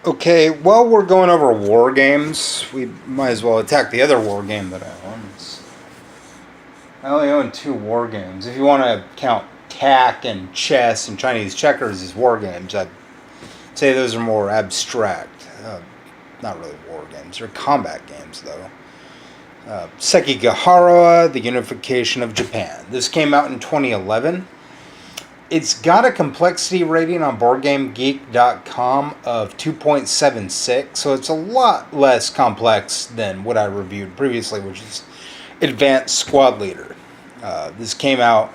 Okay, while we're going over war games, we might as well attack the other war game that I own. I only own 2 war games. If you want to count TAC and chess and Chinese checkers as war games, I'd say those are more abstract. Not really war games. They're combat games, though. Sekigahara, the Unification of Japan. This came out in 2011. It's got a complexity rating on BoardGameGeek.com of 2.76, so it's a lot less complex than what I reviewed previously, which is Advanced Squad Leader. This came out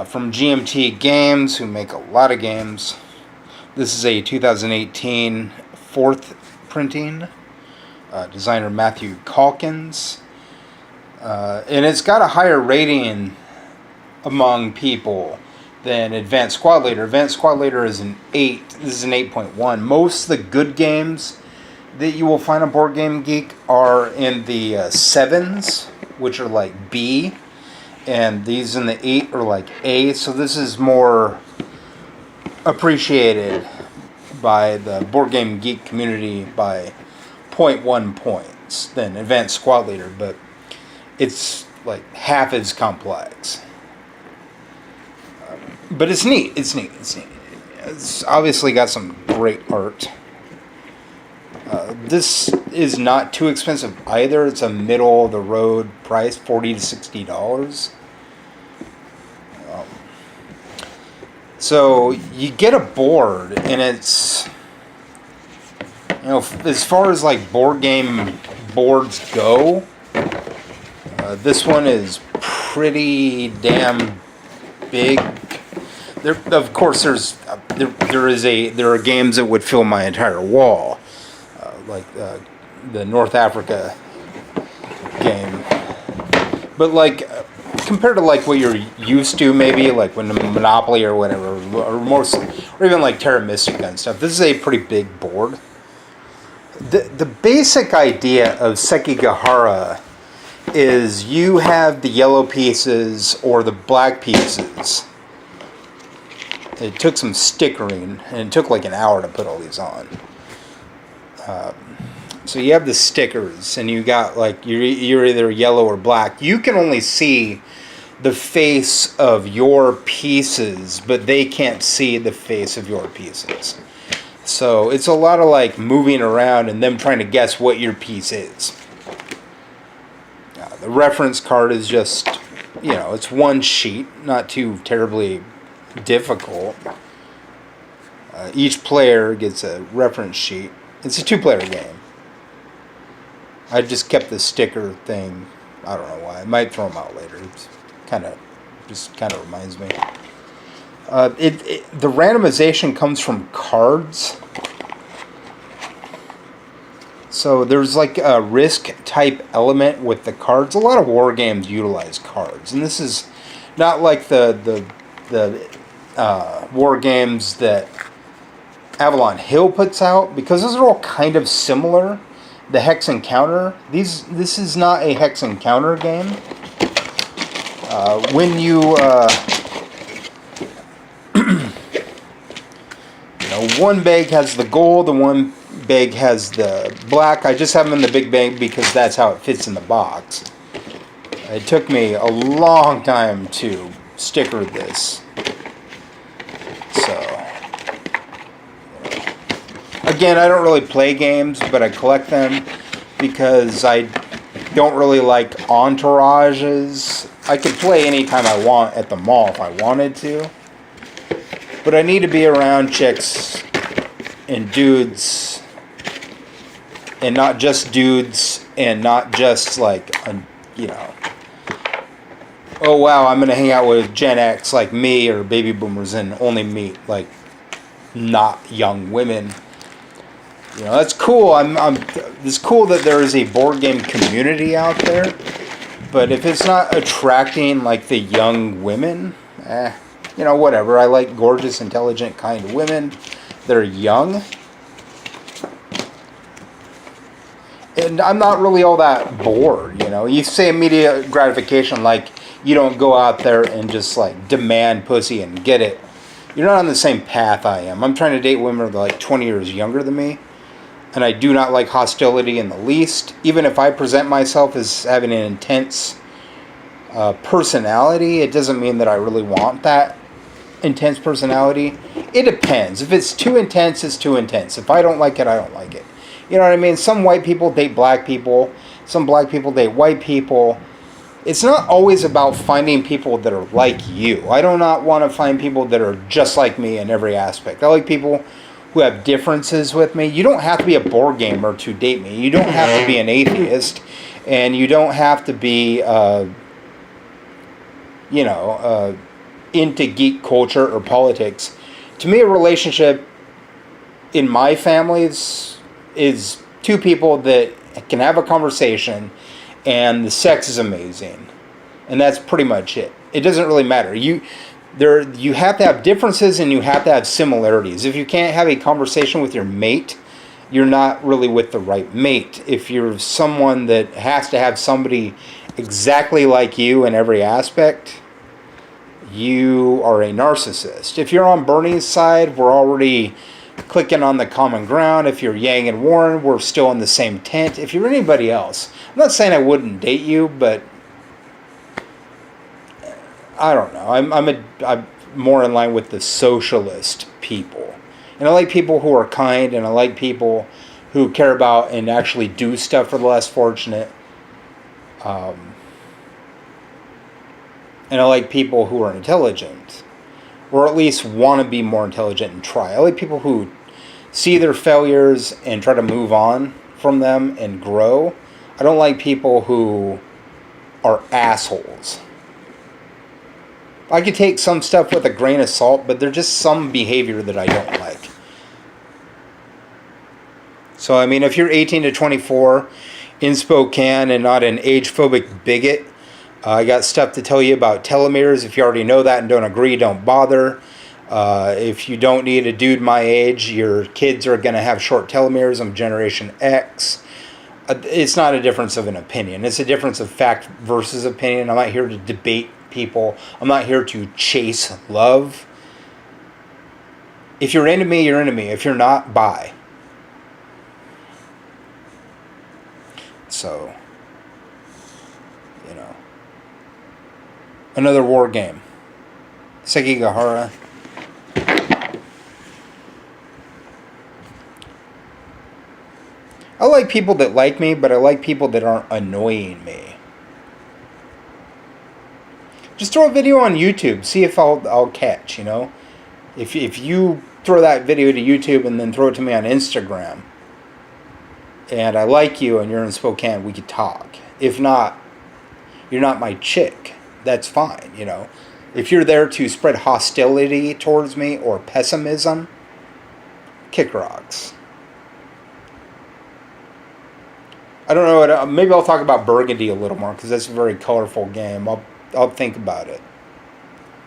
from GMT Games, who make a lot of games. This is a 2018 4th printing. Designer Matthew Calkins. And it's got a higher rating among people than Advanced Squad Leader. Advanced Squad Leader is an 8. This is an 8.1. Most of the good games that you will find on Board Game Geek are in the 7s, which are like B, and these in the 8 are like A. So this is more appreciated by the Board Game Geek community by 0.1 points than Advanced Squad Leader, but it's like half as complex. But it's neat. It's obviously got some great art. This is not too expensive either. It's a middle of the road price, $40 to $60. So you get a board, and it's, as far as like board game boards go, this one is pretty damn big. There, of course, there are games that would fill my entire wall, like the North Africa game. But like compared to like what you're used to, maybe like when Monopoly or whatever, or even like Terra Mystica and stuff, this is a pretty big board. The basic idea of Sekigahara is you have the yellow pieces or the black pieces. It took some stickering, and it took like an hour to put all these on. So you have the stickers, and you got like you're either yellow or black. You can only see the face of your pieces, but they can't see the face of your pieces. So it's a lot of like moving around and them trying to guess what your piece is. The reference card is just, it's one sheet, not too terribly difficult. Each player gets a reference sheet. It's a 2-player game. I just kept the sticker thing. I don't know why. I might throw them out later. It's kind of reminds me. The randomization comes from cards. So there's like a risk type element with the cards. A lot of war games utilize cards, and this is not like the war games that Avalon Hill puts out, because those are all kind of similar. The Hex Encounter. This is not a Hex Encounter game. When you one bag has the gold, and one bag has the black. I just have them in the big bag because that's how it fits in the box. It took me a long time to sticker this. So, again, I don't really play games, but I collect them because I don't really like entourages. I could play anytime I want at the mall if I wanted to, but I need to be around chicks and dudes, and not just dudes, and not just like, oh wow, I'm gonna hang out with Gen X like me, or baby boomers, and only meet like not young women. That's cool. It's cool that there is a board game community out there, but if it's not attracting like the young women, whatever. I like gorgeous, intelligent, kind of women. They're young. And I'm not really all that bored, You say immediate gratification, like you don't go out there and just like demand pussy and get it. You're not on the same path I am. I'm trying to date women that are like 20 years younger than me. And I do not like hostility in the least. Even if I present myself as having an intense personality, it doesn't mean that I really want that intense personality. It depends. If it's too intense, it's too intense. If I don't like it, I don't like it. You know what I mean? Some white people date black people. Some black people date white people. It's not always about finding people that are like you. I do not want to find people that are just like me in every aspect. I like people who have differences with me. You don't have to be a board gamer to date me. You don't have to be an atheist. And you don't have to be, into geek culture or politics. To me, a relationship in my family is two people that can have a conversation and the sex is amazing. And that's pretty much it. It doesn't really matter. You have to have differences and you have to have similarities. If you can't have a conversation with your mate, you're not really with the right mate. If you're someone that has to have somebody exactly like you in every aspect, you are a narcissist. If you're on Bernie's side, we're already clicking on the common ground. If you're Yang and Warren, we're still in the same tent. If you're anybody else, I'm not saying I wouldn't date you, but I don't know. I'm more in line with the socialist people. And I like people who are kind, and I like people who care about and actually do stuff for the less fortunate. And I like people who are intelligent, or at least want to be more intelligent and try. I like people who see their failures and try to move on from them and grow. I don't like people who are assholes. I could take some stuff with a grain of salt, but there's just some behavior that I don't like. So, I mean, if you're 18 to 24 in Spokane and not an age-phobic bigot, I got stuff to tell you about telomeres. If you already know that and don't agree, don't bother. If you don't need a dude my age, your kids are going to have short telomeres. I'm Generation X. It's not a difference of an opinion. It's a difference of fact versus opinion. I'm not here to debate people. I'm not here to chase love. If you're into me, you're into me. If you're not, bye. So, another war game. Sekigahara. I like people that like me, but I like people that aren't annoying me. Just throw a video on YouTube. See if I'll catch, If you throw that video to YouTube and then throw it to me on Instagram, and I like you and you're in Spokane, we could talk. If not, you're not my chick. That's fine, If you're there to spread hostility towards me or pessimism, kick rocks. I don't know. Maybe I'll talk about Burgundy a little more because that's a very colorful game. I'll think about it.